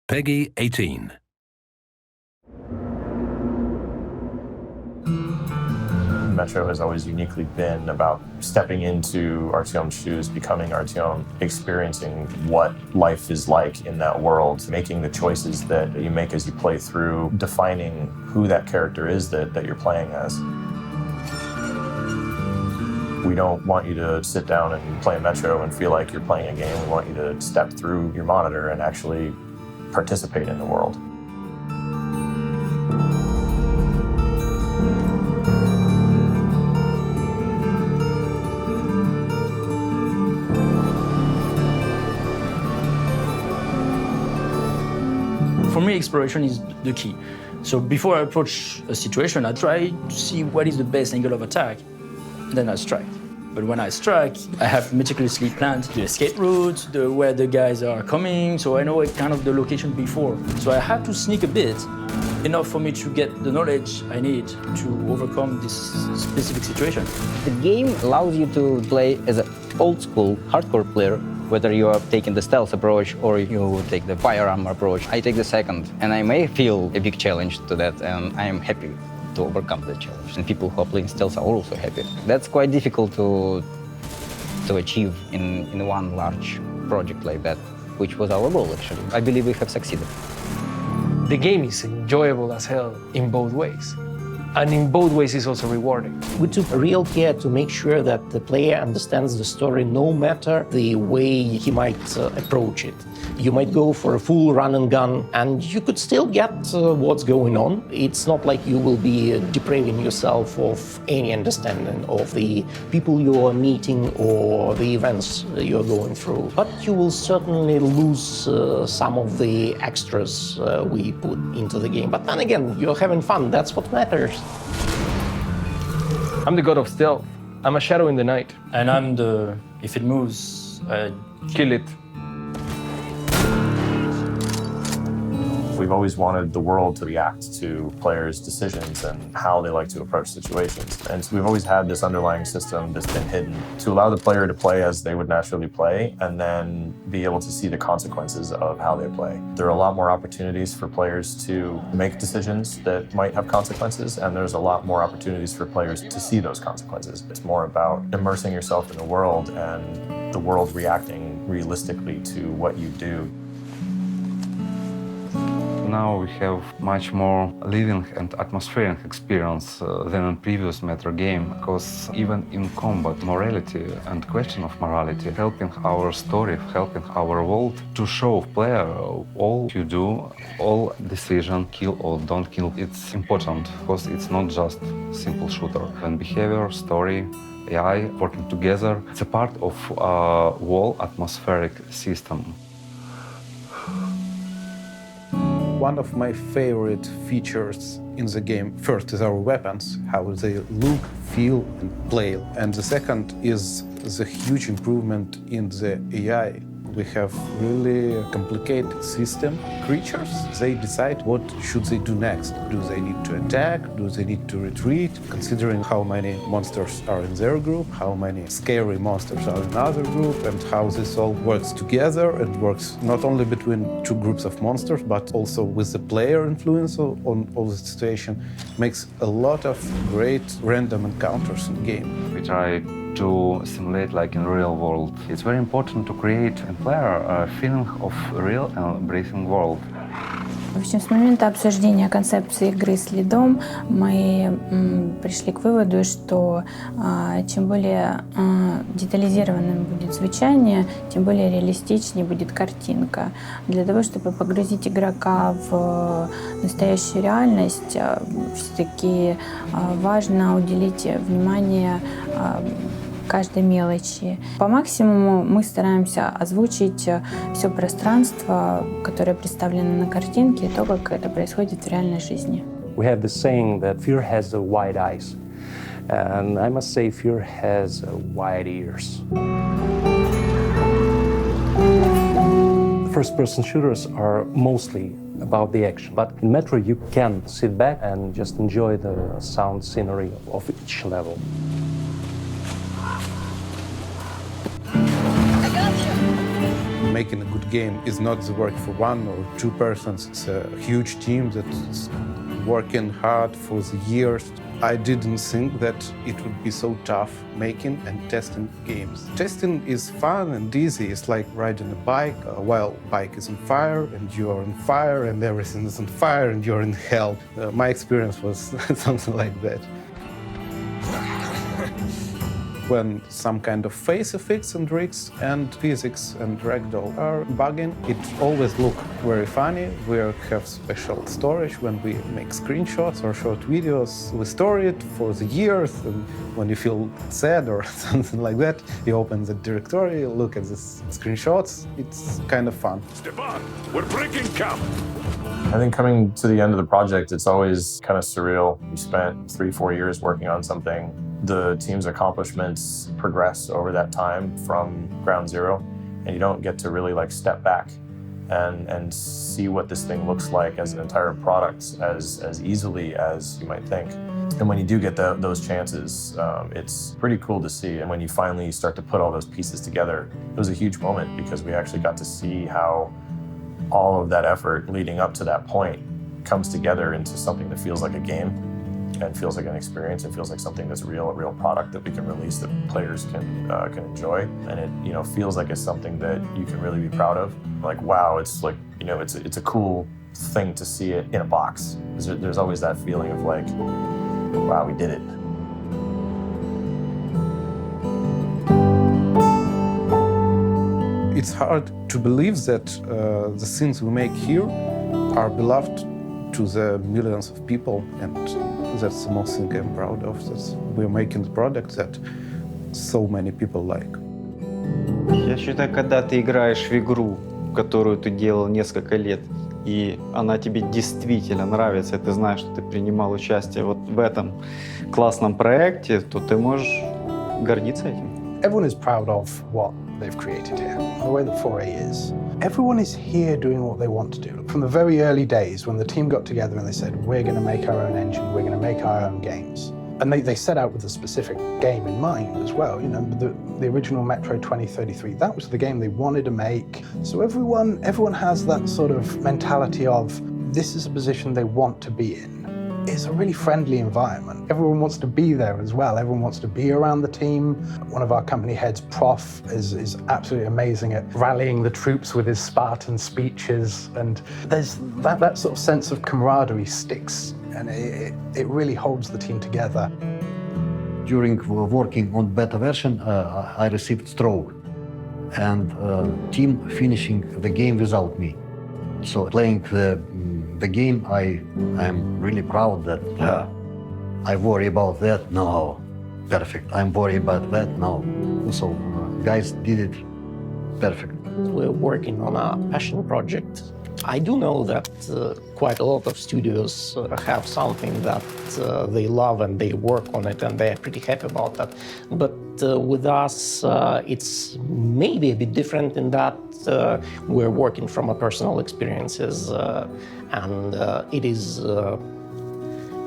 Peggy 18. Metro has always uniquely been about stepping into Artyom's shoes, becoming Artyom, experiencing what life is like in that world, making the choices that you make as you play through, defining who that character is that you're playing as. We don't want you to sit down and play Metro and feel like you're playing a game. We want you to step through your monitor and actually participate in the world. For me, exploration is the key. So before I approach a situation, I try to see what is the best angle of attack, then I strike. But when I strike, I have meticulously planned the escape route, where the guys are coming, so I know kind of the location before. So I have to sneak a bit, enough for me to get the knowledge I need to overcome this specific situation. The game allows you to play as an old-school, hardcore player, whether you are taking the stealth approach or you take the firearm approach. I take the second, and I may feel a big challenge to that, and I am happy to overcome the challenge. And people who are playing stealth are also happy. That's quite difficult to achieve in one large project like that, which was our goal, actually. I believe we have succeeded. The game is enjoyable as hell in both ways. And in both ways, it's also rewarding. We took real care to make sure that the player understands the story no matter the way he might approach it. You might go for a full run and gun, and you could still get what's going on. It's not like you will be depriving yourself of any understanding of the people you are meeting or the events you're going through. But you will certainly lose some of the extras we put into the game. But then again, you're having fun. That's what matters. I'm the god of stealth. I'm a shadow in the night. And I'm the, if it moves, Kill it. We've always wanted the world to react to players' decisions and how they like to approach situations. And so we've always had this underlying system that's been hidden to allow the player to play as they would naturally play and then be able to see the consequences of how they play. There are a lot more opportunities for players to make decisions that might have consequences, and there's a lot more opportunities for players to see those consequences. It's more about immersing yourself in the world and the world reacting realistically to what you do. Now we have much more living and atmospheric experience than in previous Metro game, because even in combat, morality and question of morality, helping our story, helping our world to show player all you do, all decision, kill or don't kill, it's important, because it's not just simple shooter. When behavior, story, AI working together, it's a part of a whole atmospheric system. One of my favorite features in the game, first is our weapons, how they look, feel, and play. And the second is the huge improvement in the AI. We have really a complicated system. Creatures, they decide what should they do next. Do they need to attack? Do they need to retreat? Considering how many monsters are in their group, how many scary monsters are in another group, and how this all works together. It works not only between two groups of monsters, but also with the player influence on all the situation. Makes a lot of great random encounters in the game. We try to simulate like in real world. It's very important to create in player a feeling of real and breathing world. В общем, с момента обсуждения концепции игры с лидом мы пришли к выводу, что чем более детализированным будет звучание, тем более реалистичнее будет картинка. Для того, чтобы погрузить игрока в настоящую реальность, все-таки важно уделить внимание каждой мелочи. По максимуму мы стараемся озвучить все пространство, которое представлено на картинке, и то, как это происходит в реальной жизни. We have the saying that fear has wide eyes, and I must say fear has wide ears. First-person shooters are mostly about the action, but in Metro you can sit back and just enjoy the sound scenery of each level. making a good game is not the work for one or two persons. It's a huge team that's working hard for the years. I didn't think that it would be so tough making and testing games. Testing is fun and easy. It's like riding a bike while bike is on fire and you are on fire and everything is on fire and you're in hell. My experience was something like that. When some kind of face effects and rigs and physics and ragdoll are bugging, it always looks very funny. We have special storage when we make screenshots or short videos. We store it for the years, and when you feel sad or something like that, you open the directory, look at the screenshots. It's kind of fun. Stefan, we're breaking camp. I think coming to the end of the project, it's always kind of surreal. You spent 3-4 years working on something. The team's accomplishments progress over that time from ground zero, and you don't get to really like step back and see what this thing looks like as an entire product as easily as you might think. And when you do get those chances, it's pretty cool to see. And when you finally start to put all those pieces together, it was a huge moment because we actually got to see how all of that effort leading up to that point comes together into something that feels like a game and feels like an experience. It feels like something that's real, a real product that we can release that players can enjoy. And it feels like it's something that you can really be proud of. Like, wow, it's like, it's a cool thing to see it in a box. There's always that feeling of like, wow, we did it. It's hard to believe that the things we make here are beloved to the millions of people, and that's the most thing I'm proud of, that we're making the product that so many people like. Я считаю, когда ты играешь в игру, которую ты делал несколько лет, и она тебе действительно нравится, и ты знаешь, что ты принимал участие вот в этом классном проекте, то ты можешь гордиться этим. Everyone is proud of what they've created here, the way that 4A is. Everyone is here doing what they want to do. From the very early days when the team got together and they said, we're going to make our own engine, we're going to make our own games. And they set out with a specific game in mind as well. You know, the original Metro 2033, that was the game they wanted to make. So everyone has that sort of mentality of, this is a position they want to be in. It's a really friendly environment. Everyone wants to be there as well. Everyone wants to be around the team. One of our company heads, Prof, is absolutely amazing at rallying the troops with his Spartan speeches. And there's that sort of sense of camaraderie sticks, and it really holds the team together. During working on beta version, I received stroke, and team finishing the game without me. So playing the game, I'm really proud that I worry about that. No, perfect. I'm worried about that. No. So guys did it perfect. We're working on a passion project. I do know that quite a lot of studios have something that they love and they work on it and they're pretty happy about that. But with us, it's maybe a bit different in that we're working from our personal experiences and it is a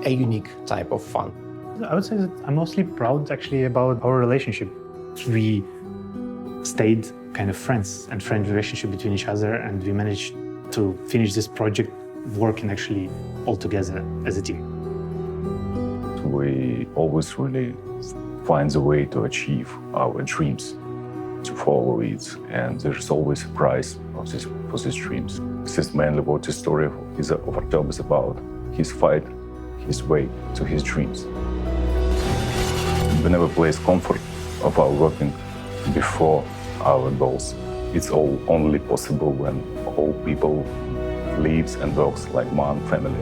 unique type of fun. I would say that I'm mostly proud actually about our relationship. We stayed kind of friends and friend relationship between each other, and we managed to finish this project working actually all together as a team. We always really find a way to achieve our dreams, to follow it, and there's always a prize for these dreams. This is mainly what the story of our job is about, his fight, his way to his dreams. We never place comfort of our working before our goals. It's all only possible when all people lives and works like one family.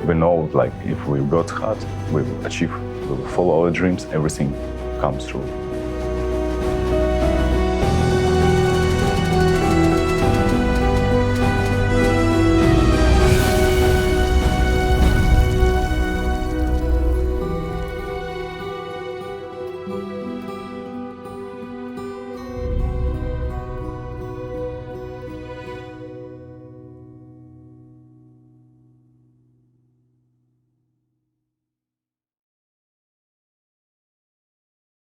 We know, like, if we work hard, we will achieve, we will follow our dreams, everything comes through.